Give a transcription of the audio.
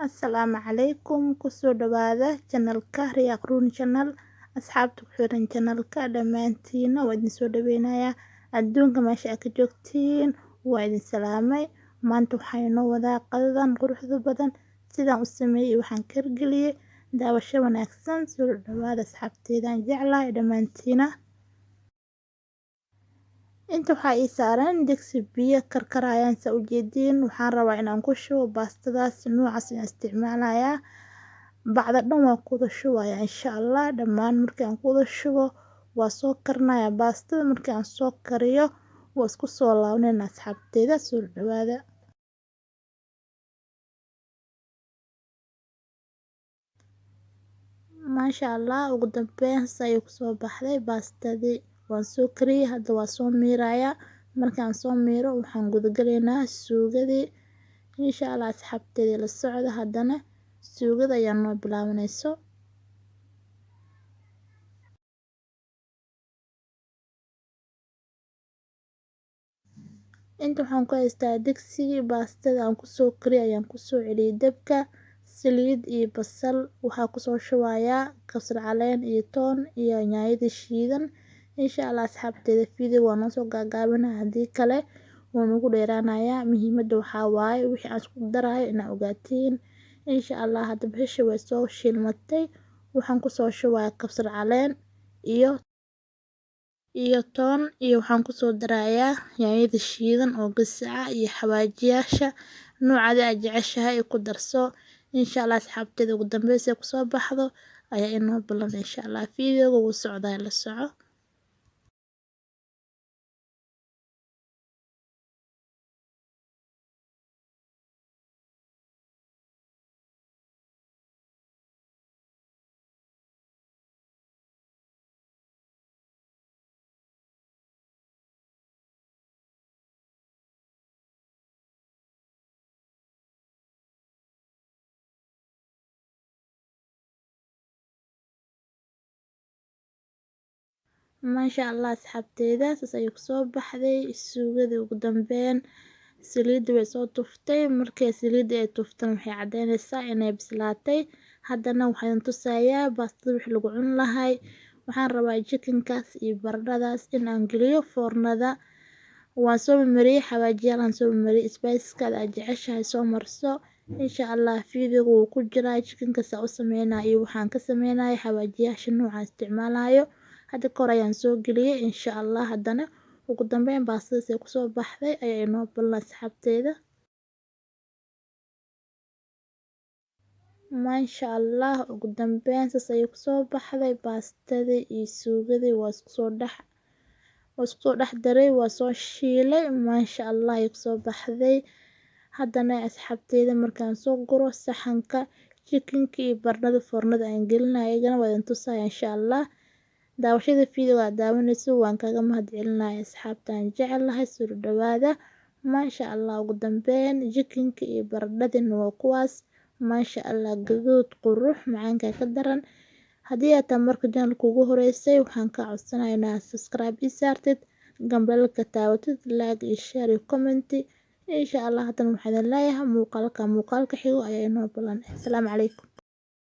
Assalaamu calaykum kusoo dhawaada channelka Riyaaq Run Channel. Asxaabta ku xiran channelka dhammaantiina waa idin soo dhaweynayaa adduunka meesha aad ka joogtiin waa idin salaamay. Maanta waxaa inoo wadaa qadadan quruxda badan sidaan u sameeyay waxaan ka hirgeliyay daawasho wanaagsan. Soo dhawaada asxaabteedaan jeclahay dhammaantiina. Inta waxaa ii saaran digsi biyo karkarayaan sa u jeediin waxaan rabaa inaan ku shubo baastadaas noocaas in isticmaalayaa bacda dhan waan ku shubayaa insha Allah dhammaan markii aan ku shubo waa soo karnayaa baastada markii aan soo kariyo waa isku soo laabanayna asxaabteeda soo dhawaada. Maasha Allah ugu dambeyn sayay ku soo baxday baastadii waan soo kariyay hadda waa soo miirayaa markaan soo miiro waxaan gudagaleynaa suugadii insha Allah asxaabteeda la socda haddana suugada ayaa noo bilaabanayso. Inta waxaan ku haystaa digsigii baastada aan ku soo kariyay ayaan ku soo celiyay dabka saliid iyo basal waxaa ku soo shubayaa kabsar caleen iyo toon iyo yaanyada shiidan insha Allah asxaabteeda video waa noo soo gaagaabanaa haddii kale waan ugu dheeraanayaa muhiimadda waxaa waaye wixii aan isku darayo inaa ogaatiin insha Allah hadda bixisha way soo shilmatay waxaan ku soo shubayaa kabsar caleen iyo toon iyo waxaan ku soo darayaa yaanyada shiidan oo gasaca iyo xawaajiyaasha noocaada aad jeceshahay ku darso insha Allah asxaabteeda ugu dambeysay ku soo baxdo ayaa inoo balan insha Allah video wuu socdaa la soco. Maasha Allah asxaabteeda ayay ku soo baxday suugadii ugu dambeyn saliidda way soo tuftay markay saliidda ay tuftaan waxay cadeynaysaa inay bislaatay haddana waxaan tusayaa baastada wixii lagu cun lahay waxaan rabaa chickenkaas iyo baradhadaas in aan geliyo foornada waan soo mariyay xawaajiyaal aan soo mariyay spiceska aad jeceshahay soo marso insha Allah video wuu ku jiraa chickenka saa u sameynaa iyo waxaan ka sameynaa xawaajiyaasha nooca isticmaalayo hadda kor ayaan soo geliyay insha Allah haddana ugu dambeyn baastada ay ku soo baxday ayaa inoo balan asxaabteeda. Maasha Allah ugu dambeyn ayay ku soo baxday baastadii iyo suugadii waa isku soo dhex daray waa soo shiilay maasha Allah ay ku soo baxday haddana asxaabteeda markaan soo guro saxanka chickenka iyo baradhada foornada aan gelinayo ayagana waa idin tusayaa insha Allah. daawashada video aad daawanayso waan kaga mahadcelinayaa asxaabtaan jecelahay soo dhawaada maasha Allah ugu dambeyn chickenka iyo baradhadina waa kuwaas maasha Allah gaduud qurux macaanka ka daran haddii aad marka channelka ugu horeysay waxaan ka codsanayaa inaad subscribe ii saartid gambalka taawatid like iyo share iyo comment insha Allah haddana waxaan leeyahay muuqaalka xigo ayaa inoo balan. Assalaamu calaykum.